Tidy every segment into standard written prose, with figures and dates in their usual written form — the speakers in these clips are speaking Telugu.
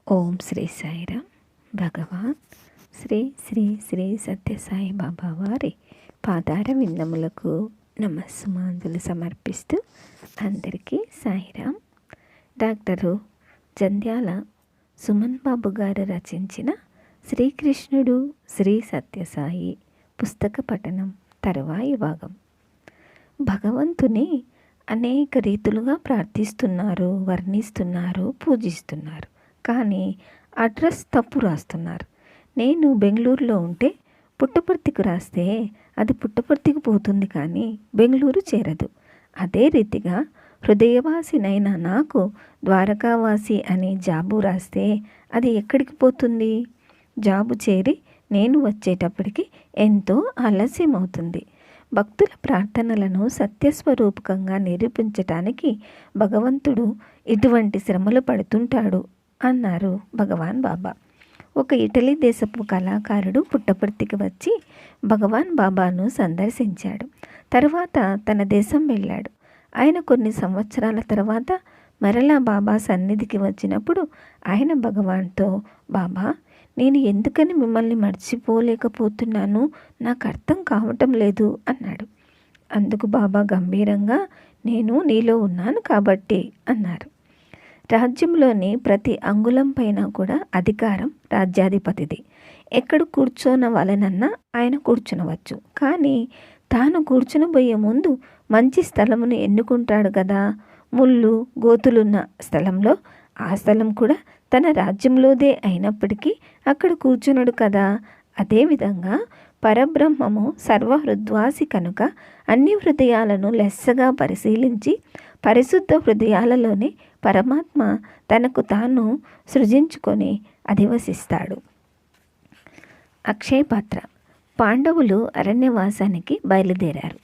ఓం శ్రీ సాయిరామ్. భగవాన్ శ్రీ శ్రీ శ్రీ సత్యసాయి బాబా వారి పాదార విందములకు నమస్సుమాంజలు సమర్పిస్తూ అందరికీ సాయిరామ్. డాక్టరు జంధ్యాల సుమన్ బాబు గారు రచించిన శ్రీకృష్ణుడు శ్రీ సత్యసాయి పుస్తక పఠనం తరువాయి భాగం. భగవంతుని అనేక రీతులుగా ప్రార్థిస్తున్నారు, వర్ణిస్తున్నారు, పూజిస్తున్నారు. కానీ అడ్రస్ తప్పు రాస్తున్నారు. నేను బెంగళూరులో ఉంటే పుట్టపర్తికి రాస్తే అది పుట్టపర్తికి పోతుంది, కానీ బెంగళూరు చేరదు. అదే రీతిగా హృదయవాసినైన నాకు ద్వారకావాసి అని జాబు రాస్తే అది ఎక్కడికి పోతుంది? జాబు చేరి నేను వచ్చేటప్పటికి ఎంతో ఆలస్యం అవుతుంది. భక్తుల ప్రార్థనలను సత్యస్వరూపకంగా నిరూపించటానికి భగవంతుడు ఇటువంటి శ్రమలు పడుతుంటాడు అన్నారు భగవాన్ బాబా. ఒక ఇటలీ దేశపు కళాకారుడు పుట్టపర్తికి వచ్చి భగవాన్ బాబాను సందర్శించాడు. తర్వాత తన దేశం వెళ్ళాడు. ఆయన కొన్ని సంవత్సరాల తర్వాత మరలా బాబా సన్నిధికి వచ్చినప్పుడు ఆయన భగవాన్తో, బాబా, నేను ఎందుకని మిమ్మల్ని మర్చిపోలేకపోతున్నాను, నాకు అర్థం కావటం లేదు అన్నాడు. అందుకు బాబా గంభీరంగా, నేను నీలో ఉన్నాను కాబట్టి అన్నారు. రాజ్యంలోని ప్రతి అంగుళం పైన కూడా అధికారం రాజ్యాధిపతిది. ఎక్కడ కూర్చోనవలనన్నా ఆయన కూర్చునవచ్చు. కానీ తాను కూర్చునబోయే ముందు మంచి స్థలమును ఎన్నుకుంటాడు కదా. ముళ్ళు గోతులున్న స్థలంలో ఆ స్థలం కూడా తన రాజ్యంలోదే అయినప్పటికీ అక్కడ కూర్చున్నాడు కదా. అదేవిధంగా పరబ్రహ్మము సర్వహృద్వాసి కనుక అన్ని హృదయాలను లెస్సగా పరిశీలించి పరిశుద్ధ హృదయాలలోనే పరమాత్మ తనకు తాను సృజించుకొని అధివసిస్తాడు. అక్షయపాత్ర. పాండవులు అరణ్యవాసానికి బయలుదేరారు.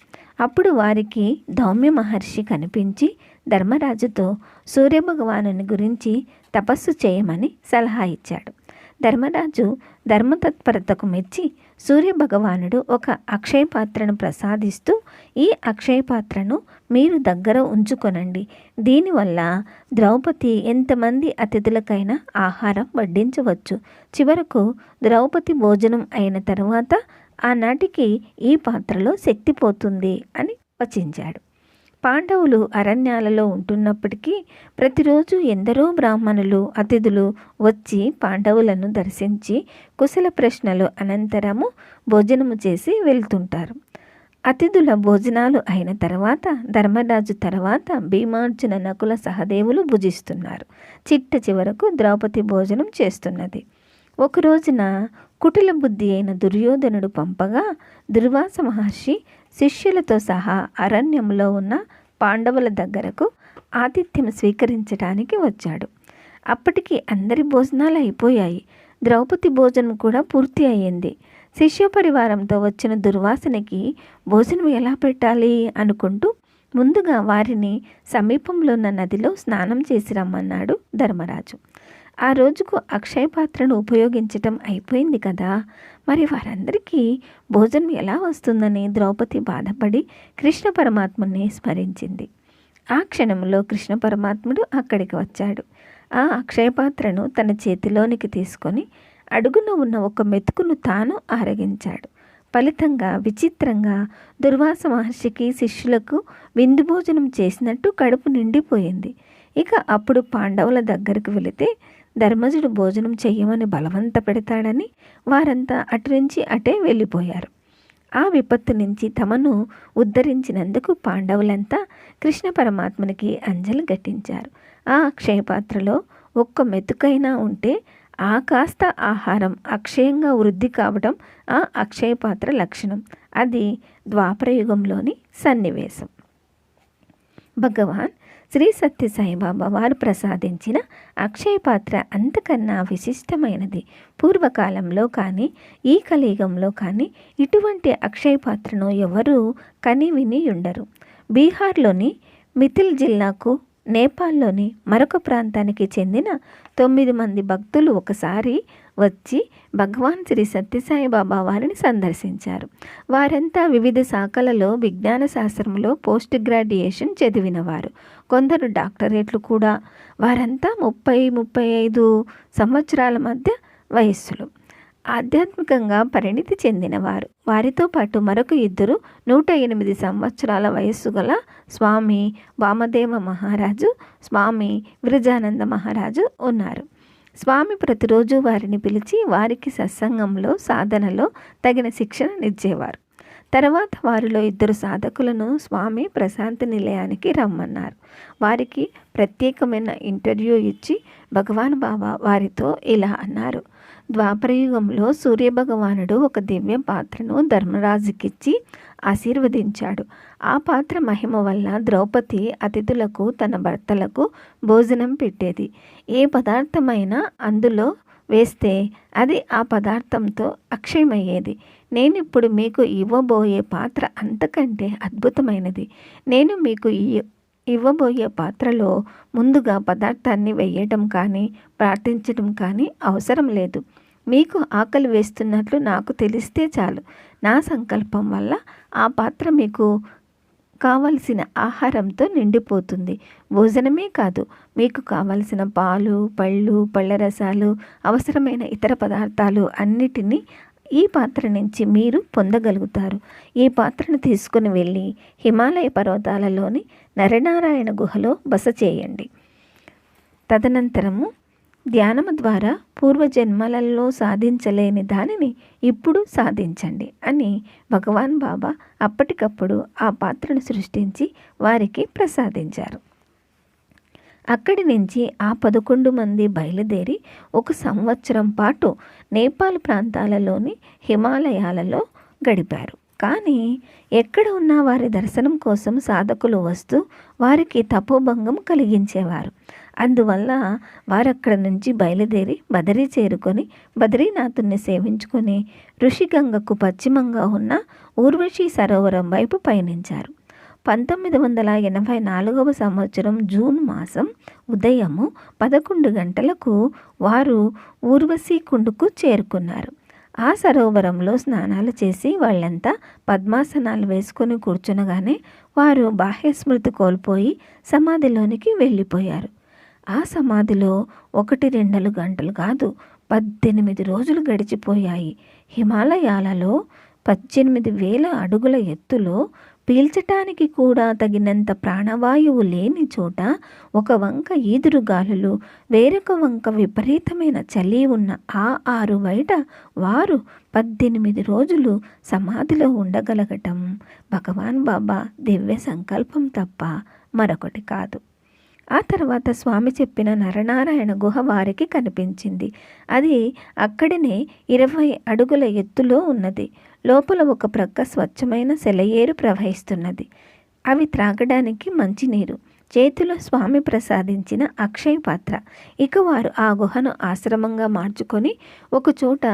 అప్పుడు వారికి ధౌమ్య మహర్షి కనిపించి ధర్మరాజుతో సూర్యభగవానుని గురించి తపస్సు చేయమని సలహా ఇచ్చాడు. ధర్మరాజు ధర్మతత్పరతకు మెచ్చి సూర్యభగవానుడు ఒక అక్షయపాత్రను ప్రసాదిస్తూ, ఈ అక్షయపాత్రను మీరు దగ్గర ఉంచుకొనండి. దీనివల్ల ద్రౌపది ఎంతమంది అతిథులకైనా ఆహారం వడ్డించవచ్చు. చివరకు ద్రౌపది భోజనం అయిన తరువాత ఆనాటికి ఈ పాత్రలో శక్తి పోతుంది అని వచించాడు. పాండవులు అరణ్యాలలో ఉంటున్నప్పటికీ ప్రతిరోజు ఎందరో బ్రాహ్మణులు అతిథులు వచ్చి పాండవులను దర్శించి కుశల ప్రశ్నలు అనంతరము భోజనము చేసి వెళ్తుంటారు. అతిథుల భోజనాలు అయిన తర్వాత ధర్మరాజు తర్వాత భీమార్జున నకుల సహదేవులు భుజిస్తున్నారు. చిట్ట చివరకు ద్రౌపది భోజనం చేస్తున్నది. ఒక రోజున కుటిల బుద్ధి అయిన దుర్యోధనుడు పంపగా దుర్వాస మహర్షి శిష్యులతో సహా అరణ్యంలో ఉన్న పాండవుల దగ్గరకు ఆతిథ్యం స్వీకరించడానికి వచ్చాడు. అప్పటికి అందరి భోజనాలు అయిపోయాయి. ద్రౌపది భోజనం కూడా పూర్తి అయ్యింది. శిష్య పరివారంతో వచ్చిన దుర్వాసనకి భోజనం ఎలా పెట్టాలి అనుకుంటూ ముందుగా వారిని సమీపంలో ఉన్న నదిలో స్నానం చేసి రమ్మన్నాడు ధర్మరాజు. ఆ రోజుకు అక్షయ పాత్రను ఉపయోగించటం అయిపోయింది కదా, మరి వారందరికీ భోజనం ఎలా వస్తుందని ద్రౌపది బాధపడి కృష్ణ పరమాత్ముని స్మరించింది. ఆ క్షణంలో కృష్ణ పరమాత్ముడు అక్కడికి వచ్చాడు. ఆ అక్షయ పాత్రను తన చేతిలోనికి తీసుకొని అడుగున ఉన్న ఒక మెతుకును తాను ఆరగించాడు. ఫలితంగా విచిత్రంగా దుర్వాస మహర్షికి శిష్యులకు విందు భోజనం చేసినట్టు కడుపు నిండిపోయింది. ఇక అప్పుడు పాండవుల దగ్గరకు వెళితే ధర్మజుడు భోజనం చెయ్యమని బలవంత పెడతాడని వారంతా అటు నుంచి అటే వెళ్ళిపోయారు. ఆ విపత్తు నుంచి తమను ఉద్ధరించినందుకు పాండవులంతా కృష్ణ పరమాత్మనికి అంజలి ఘటించారు. ఆ అక్షయపాత్రలో ఒక్క మెతుకైనా ఉంటే ఆ కాస్త ఆహారం అక్షయంగా వృద్ధి కావడం ఆ అక్షయపాత్ర లక్షణం. అది ద్వాపరయుగంలోని సన్నివేశం. భగవాన్ శ్రీ సత్యసాయి బాబా వారు ప్రసాదించిన అక్షయ పాత్ర అంతకన్నా విశిష్టమైనది. పూర్వకాలంలో కానీ ఈ కలియుగంలో కానీ ఇటువంటి అక్షయ పాత్రను ఎవరూ కని విని ఉండరు. బీహార్లోని మిథిల్ జిల్లాకు నేపాల్లోని మరొక ప్రాంతానికి చెందిన 9 మంది భక్తులు ఒకసారి వచ్చి భగవాన్ శ్రీ సత్యసాయి బాబా వారిని సందర్శించారు. వారంతా వివిధ శాఖలలో విజ్ఞాన శాస్త్రంలో పోస్ట్ గ్రాడ్యుయేషన్ చదివినవారు. కొందరు డాక్టరేట్లు కూడా. వారంతా 30-35 సంవత్సరాల మధ్య వయస్సులు. ఆధ్యాత్మికంగా పరిణితి చెందినవారు. వారితో పాటు మరొక ఇద్దరు 108 సంవత్సరాల వయస్సు గల స్వామి వామదేవ మహారాజు, స్వామి విరజానంద మహారాజు ఉన్నారు. స్వామి ప్రతిరోజు వారిని పిలిచి వారికి సత్సంగంలో సాధనలో తగిన శిక్షణనిచ్చేవారు. తర్వాత వారిలో 2 సాధకులను స్వామి ప్రశాంతి నిలయానికి రమ్మన్నారు. వారికి ప్రత్యేకమైన ఇంటర్వ్యూ ఇచ్చి భగవాన్ బాబా వారితో ఇలా అన్నారు. ద్వాపరయుగంలో సూర్యభగవానుడు ఒక దివ్య పాత్రను ధర్మరాజుకిచ్చి ఆశీర్వదించాడు. ఆ పాత్ర మహిమ వల్ల ద్రౌపది అతిథులకు తన భర్తలకు భోజనం పెట్టేది. ఏ పదార్థమైనా అందులో వేస్తే అది ఆ పదార్థంతో అక్షయమయ్యేది. నేనిప్పుడు మీకు ఇవ్వబోయే పాత్ర అంతకంటే అద్భుతమైనది. నేను మీకు ఇవ్వబోయే పాత్రలో ముందుగా పదార్థాన్ని వేయటం కానీ ప్రార్థించడం కానీ అవసరం లేదు. మీకు ఆకలి వేస్తున్నట్లు నాకు తెలిస్తే చాలు. నా సంకల్పం వల్ల ఆ పాత్ర మీకు కావలసిన ఆహారంతో నిండిపోతుంది. భోజనమే కాదు, మీకు కావలసిన పాలు, పళ్ళు, పళ్ళ రసాలు, అవసరమైన ఇతర పదార్థాలు అన్నిటినీ ఈ పాత్ర నుంచి మీరు పొందగలుగుతారు. ఈ పాత్రను తీసుకుని వెళ్ళి హిమాలయ పర్వతాలలోని నరనారాయణ గుహలో బస చేయండి. తదనంతరము ధ్యానము ద్వారా పూర్వజన్మలలో సాధించలేని దానిని ఇప్పుడు సాధించండి అని భగవాన్ బాబా అప్పటికప్పుడు ఆ పాత్రను సృష్టించి వారికి ప్రసాదించారు. అక్కడి నుంచి ఆ 11 మంది బయలుదేరి 1 సంవత్సరం పాటు నేపాల్ ప్రాంతాలలోని హిమాలయాలలో గడిపారు. కానీ ఎక్కడ ఉన్న వారి దర్శనం కోసం సాధకులు వస్తూ వారికి తపోభంగం కలిగించేవారు. అందువల్ల వారక్కడ నుంచి బయలుదేరి బదరీ చేరుకొని బద్రీనాథుని సేవించుకొని ఋషిగంగకు పశ్చిమంగా ఉన్న ఊర్వశీ సరోవరం వైపు పయనించారు. 1984 సంవత్సరం జూన్ మాసం ఉదయము 11 గంటలకు వారు ఊర్వశీ కుండకు చేరుకున్నారు. ఆ సరోవరంలో స్నానాలు చేసి వాళ్ళంతా పద్మాసనాలు వేసుకొని కూర్చునగానే వారు బాహ్యస్మృతి కోల్పోయి సమాధిలోనికి వెళ్ళిపోయారు. ఆ సమాధిలో 1-2 గంటలు కాదు, 18 రోజులు గడిచిపోయాయి. హిమాలయాలలో 18,000 అడుగుల ఎత్తులో పీల్చటానికి కూడా తగినంత ప్రాణవాయువు లేని చోట ఒక వంక ఈదురుగాలులు, వేరొక వంక విపరీతమైన చలి ఉన్న ఆ 6 బయట వారు 18 రోజులు సమాధిలో ఉండగలగటం భగవాన్ బాబా దివ్య సంకల్పం తప్ప మరొకటి కాదు. ఆ తర్వాత స్వామి చెప్పిన నరనారాయణ గుహ వారికి కనిపించింది. అది అక్కడనే 20 అడుగుల ఎత్తులో ఉన్నది. లోపల ఒక ప్రక్క స్వచ్ఛమైన సెలయేరు ప్రవహిస్తున్నది. అవి త్రాగడానికి మంచినీరు. చేతిలో స్వామి ప్రసాదించిన అక్షయ పాత్ర. ఇక వారు ఆ గుహను ఆశ్రమంగా మార్చుకొని ఒకచోట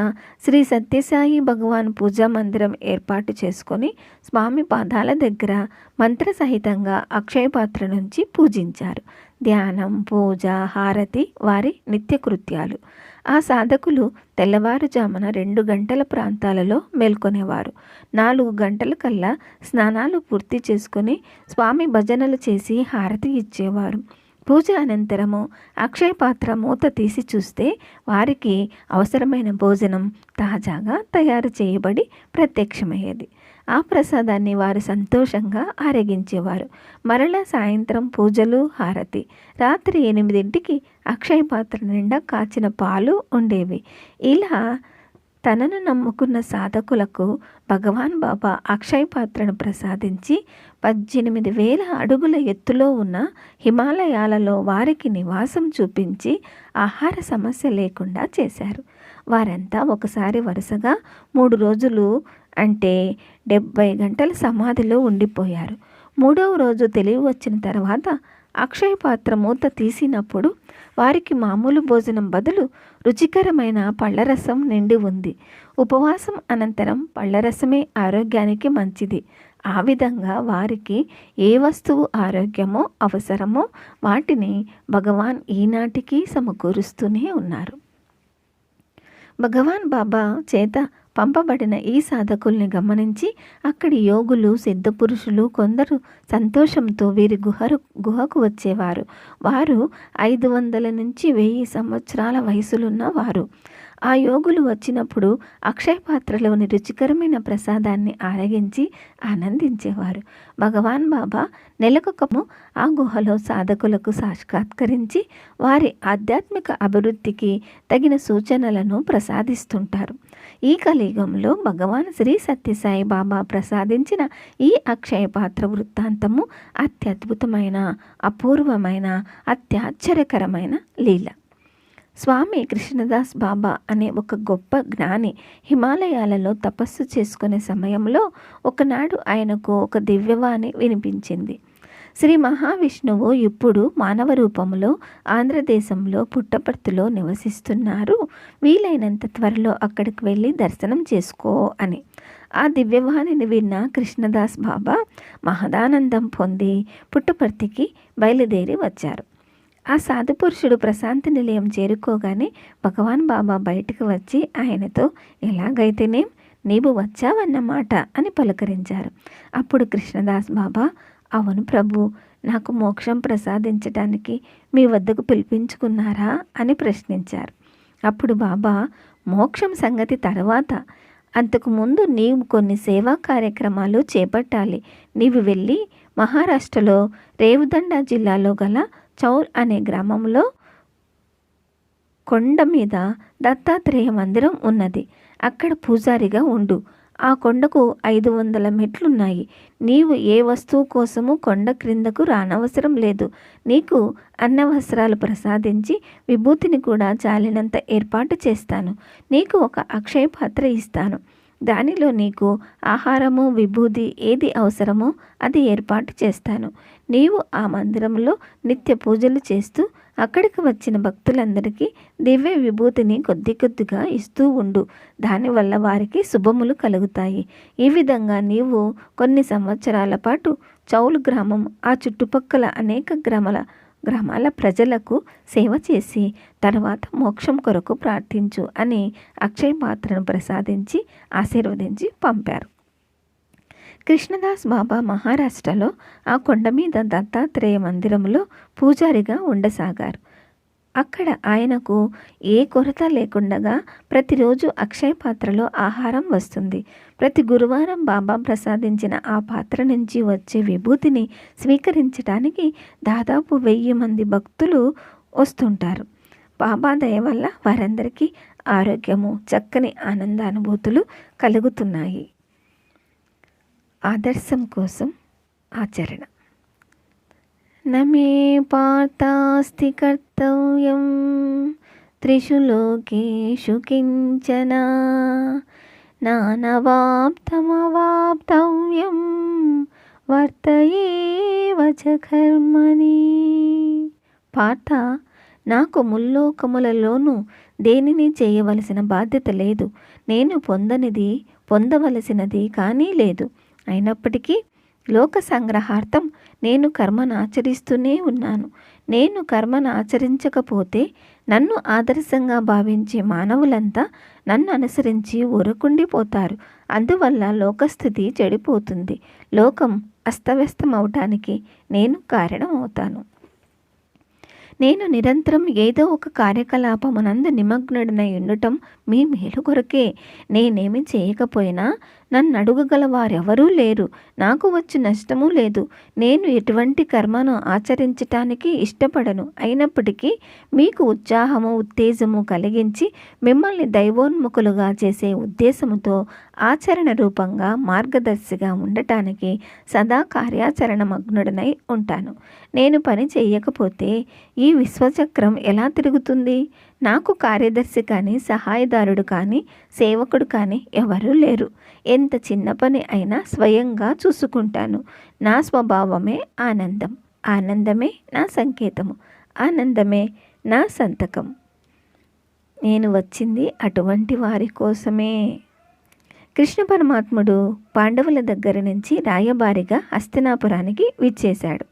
శ్రీ సత్యసాయి భగవాన్ పూజా మందిరం ఏర్పాటు చేసుకొని స్వామి పాదాల దగ్గర మంత్రసహితంగా అక్షయ పాత్ర నుంచి పూజించారు. ధ్యానం, పూజ, హారతి వారి నిత్యకృత్యాలు. ఆ సాధకులు తెల్లవారుజామున 2 గంటల ప్రాంతాలలో మేల్కొనేవారు. 4 గంటల కల్లా స్నానాలు పూర్తి చేసుకుని స్వామి భజనలు చేసి హారతి ఇచ్చేవారు. పూజ అనంతరము అక్షయ పాత్ర మూత తీసి చూస్తే వారికి అవసరమైన భోజనం తాజాగా తయారు చేయబడి ప్రత్యక్షమయ్యేది. ఆ ప్రసాదాన్ని వారు సంతోషంగా ఆరగించేవారు. మరలా సాయంత్రం పూజలు, హారతి. రాత్రి 8ంటికి అక్షయ పాత్ర నిండా కాచిన పాలు ఉండేవి. ఇలా తనను నమ్ముకున్న సాధకులకు భగవాన్ బాబా అక్షయ పాత్రను ప్రసాదించి 18,000 అడుగుల ఎత్తులో ఉన్న హిమాలయాలలో వారికి నివాసం చూపించి ఆహార సమస్య లేకుండా చేశారు. వారంతా ఒకసారి వరుసగా 3 రోజులు అంటే 70 గంటల సమాధిలో ఉండిపోయారు. 3వ రోజు తెలివి వచ్చిన తర్వాత అక్షయ పాత్ర మూత తీసినప్పుడు వారికి మామూలు భోజనం బదులు రుచికరమైన పళ్ళరసం నిండి ఉంది. ఉపవాసం అనంతరం పళ్ళరసమే ఆరోగ్యానికి మంచిది. ఆ విధంగా వారికి ఏ వస్తువు ఆరోగ్యమో అవసరమో వాటిని భగవాన్ ఈనాటికి సమకూరుస్తూనే ఉన్నారు. భగవాన్ బాబా చేత పంపబడిన ఈ సాధకుల్ని గమనించి అక్కడి యోగులు, సిద్ధపురుషులు కొందరు సంతోషంతో వీరి గుహకు వచ్చేవారు. వారు 500 నుంచి 1000 సంవత్సరాల వయసులున్న వారు. ఆ యోగులు వచ్చినప్పుడు అక్షయ పాత్రలోని రుచికరమైన ప్రసాదాన్ని ఆరగించి ఆనందించేవారు. భగవాన్ బాబా నెలకొకము ఆ గుహలో సాధకులకు సాక్షాత్కరించి వారి ఆధ్యాత్మిక అభివృద్ధికి తగిన సూచనలను ప్రసాదిస్తుంటారు. ఈ కలియుగంలో భగవాన్ శ్రీ సత్యసాయి బాబా ప్రసాదించిన ఈ అక్షయ పాత్ర వృత్తాంతము అత్యద్భుతమైన, అపూర్వమైన, అత్యాశ్చర్యకరమైన లీల. స్వామి కృష్ణదాస్ బాబా అనే ఒక గొప్ప జ్ఞాని హిమాలయాలలో తపస్సు చేసుకునే సమయంలో ఒకనాడు ఆయనకు ఒక దివ్యవాణి వినిపించింది. శ్రీ మహావిష్ణువు ఇప్పుడు మానవ రూపంలో ఆంధ్రదేశంలో పుట్టపర్తిలో నివసిస్తున్నారు, వీలైనంత త్వరలో అక్కడికి వెళ్ళి దర్శనం చేసుకో అని. ఆ దివ్యవాణిని విన్న కృష్ణదాస్ బాబా మహదానందం పొంది పుట్టపర్తికి బయలుదేరి వచ్చారు. ఆ సాధుపురుషుడు ప్రశాంతి నిలయం చేరుకోగానే భగవాన్ బాబా బయటకు వచ్చి ఆయనతో, ఎలాగైతేనే నీవు వచ్చావన్నమాట అని పలకరించారు. అప్పుడు కృష్ణదాస్ బాబా, అవును ప్రభు, నాకు మోక్షం ప్రసాదించడానికి మీ వద్దకు పిలిపించుకున్నారా అని ప్రశ్నించారు. అప్పుడు బాబా, మోక్షం సంగతి తర్వాత, అంతకుముందు నీవు కొన్ని సేవా కార్యక్రమాలు చేపట్టాలి. నీవు వెళ్ళి మహారాష్ట్రలో రేవుదండ జిల్లాలో గల చౌల్ అనే గ్రామంలో కొండ మీద దత్తాత్రేయ మందిరం ఉన్నది. అక్కడ పూజారిగా ఉండు. ఆ కొండకు 500 మెట్లున్నాయి. నీవు ఏ వస్తువు కోసము కొండ క్రిందకు రానవసరం లేదు. నీకు అన్న వస్త్రాలు ప్రసాదించి విభూతిని కూడా చాలినంత ఏర్పాటు చేస్తాను. నీకు ఒక అక్షయ పాత్ర ఇస్తాను. దానిలో నీకు ఆహారము, విభూతి ఏది అవసరమో అది ఏర్పాటు చేస్తాను. నీవు ఆ మందిరంలో నిత్య పూజలు చేస్తూ అక్కడికి వచ్చిన భక్తులందరికీ దివ్య విభూతిని కొద్ది కొద్దిగా ఇస్తూ ఉండు. దానివల్ల వారికి శుభములు కలుగుతాయి. ఈ విధంగా నీవు కొన్ని సంవత్సరాల పాటు చౌలు గ్రామం, ఆ చుట్టుపక్కల అనేక గ్రామాల ప్రజలకు సేవ చేసి తర్వాత మోక్షం కొరకు ప్రార్థించు అని అక్షయ పాత్రను ప్రసాదించి ఆశీర్వదించి పంపారు. కృష్ణదాస్ బాబా మహారాష్ట్రలో ఆ కొండ మీద దత్తాత్రేయ మందిరంలో పూజారిగా ఉండసాగారు. అక్కడ ఆయనకు ఏ కొరత లేకుండగా ప్రతిరోజు అక్షయ పాత్రలో ఆహారం వస్తుంది. ప్రతి గురువారం బాబా ప్రసాదించిన ఆ పాత్ర నుంచి వచ్చే విభూతిని స్వీకరించడానికి దాదాపు 1000 మంది భక్తులు వస్తుంటారు. బాబా దయ వల్ల వారందరికీ ఆరోగ్యము, చక్కని ఆనందానుభూతులు కలుగుతున్నాయి. ఆదర్శం కోసం ఆచరణ. నమే పార్థాస్తి కర్తవ్యం త్రిషు లోకేషు కించన నానవాప్తమవాప్తవ్యం వర్తయేవ చ కర్మణి. పార్థ, నాకు ముల్లోకములలోనూ దేనిని చేయవలసిన బాధ్యత లేదు. నేను పొందనిది, పొందవలసినది కానీ లేదు. అయినప్పటికీ లోక సంగ్రహార్థం నేను కర్మను ఆచరిస్తూనే ఉన్నాను. నేను కర్మను ఆచరించకపోతే నన్ను ఆదర్శంగా భావించే మానవులంతా నన్ను అనుసరించి ఊరకుండిపోతారు. అందువల్ల లోకస్థితి చెడిపోతుంది. లోకం అస్తవ్యస్తమవటానికి నేను కారణం అవుతాను. నేను నిరంతరం ఏదో ఒక కార్యకలాపమునందు నిమగ్నుడనై ఉండటం మీ మేలు కొరకే. నేనేమి చేయకపోయినా నన్ను అడుగగల వారెవరూ లేరు. నాకు వచ్చి నష్టము లేదు. నేను ఎటువంటి కర్మను ఆచరించటానికి ఇష్టపడను. అయినప్పటికీ మీకు ఉత్సాహము, ఉత్తేజము కలిగించి మిమ్మల్ని దైవోన్ముఖులుగా చేసే ఉద్దేశముతో ఆచరణ రూపంగా మార్గదర్శిగా ఉండటానికి సదా కార్యాచరణ మగ్నుడనై ఉంటాను. నేను పని చేయకపోతే ఈ విశ్వచక్రం ఎలా తిరుగుతుంది? నాకు కార్యదర్శి కానీ, సహాయదారుడు కానీ, సేవకుడు కానీ ఎవరూ లేరు. ఎంత చిన్న పని అయినా స్వయంగా చూసుకుంటాను. నా స్వభావమే ఆనందం. ఆనందమే నా సంకేతము. ఆనందమే నా సంతకం. నేను వచ్చింది అటువంటి వారి కోసమే. కృష్ణ పరమాత్ముడు పాండవుల దగ్గర నుంచి రాయబారిగా హస్తినాపురానికి విచ్చేశాడు.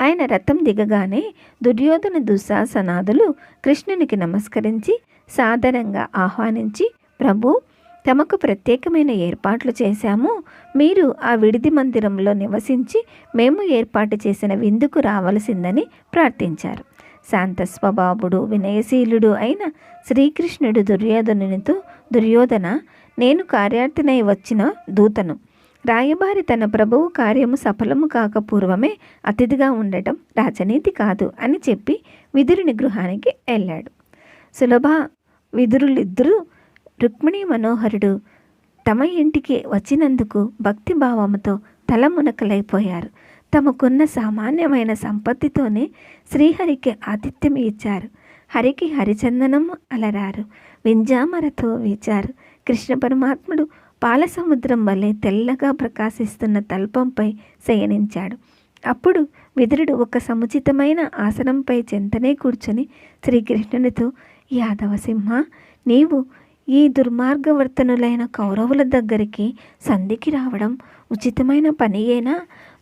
ఆయన రథం దిగగానే దుర్యోధన దుశ్శాసనాదులు కృష్ణునికి నమస్కరించి సాదరంగా ఆహ్వానించి, ప్రభు, తమకు ప్రత్యేకమైన ఏర్పాట్లు చేశాము. మీరు ఆ విడిది మందిరంలో నివసించి మేము ఏర్పాటు చేసిన విందుకు రావలసిందని ప్రార్థించారు. శాంత స్వభావుడు వినయశీలుడు అయిన శ్రీకృష్ణుడు దుర్యోధనునితో, దుర్యోధన, నేను కార్యార్థినై వచ్చిన దూతను. రాయబారి తన ప్రభువు కార్యము సఫలము కాక పూర్వమే అతిథిగా ఉండటం రాజనీతి కాదు అని చెప్పి విదురుని గృహానికి వెళ్ళాడు. సులభ, విదురులిద్దరూ రుక్మిణీ మనోహరుడు తమ ఇంటికి వచ్చినందుకు భక్తిభావముతో తలమునకలైపోయారు. తమకున్న సామాన్యమైన సంపత్తితోనే శ్రీహరికి ఆతిథ్యం ఇచ్చారు. హరికి హరిచందనం అలరారు, వింజామరతో వీచారు. కృష్ణ పరమాత్ముడు పాల సముద్రం వలె తెల్లగా ప్రకాశిస్తున్న తల్పంపై శయనించాడు. అప్పుడు విదురుడు ఒక సముచితమైన ఆసనంపై చెంతనే కూర్చొని శ్రీకృష్ణునితో, యాదవసింహ, నీవు ఈ దుర్మార్గవర్తనులైన కౌరవుల దగ్గరికి సంధికి రావడం ఉచితమైన పనియేనా?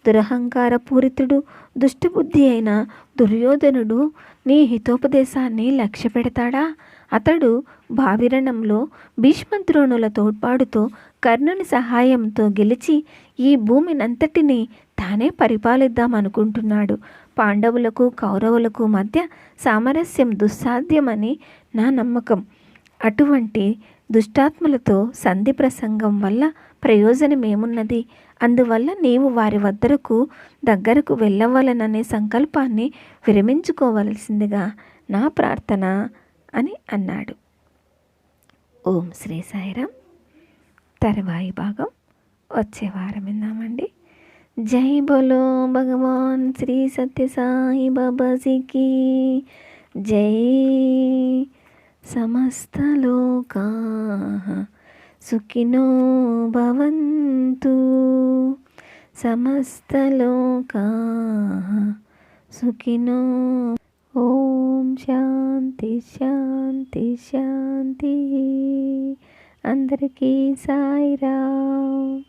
దురహంకార పూరితుడు, దుష్టబుద్ధి అయిన దుర్యోధనుడు నీ హితోపదేశాన్ని లక్ష్య పెడతాడా? అతడు భావిరణంలో భీష్మద్రోణుల తోడ్పాటుతో కర్ణుని సహాయంతో గెలిచి ఈ భూమినంతటినీ తానే పరిపాలిద్దామనుకుంటున్నాడు. పాండవులకు కౌరవులకు మధ్య సామరస్యం దుస్సాధ్యమని నా నమ్మకం. అటువంటి దుష్టాత్ములతో సంధి ప్రసంగం వల్ల ప్రయోజనమేమున్నది? అందువల్ల నీవు వారి దగ్గరకు వెళ్ళవలననే సంకల్పాన్ని విరమించుకోవలసిందిగా నా ప్రార్థన అని అన్నాడు. ఓం శ్రీ సాయిరామ్. తర్వాయి భాగం వచ్చే వారం విందామండి. జై బోలో భగవాన్ శ్రీ సత్య సాయి బాబాజీకి జై. సమస్త లోకాః సుఖినో భవంతు, సమస్త లోకాః సుఖినో. ఓం శాంతి శాంతి శాంతి. అందరికీ సాయిరామ్.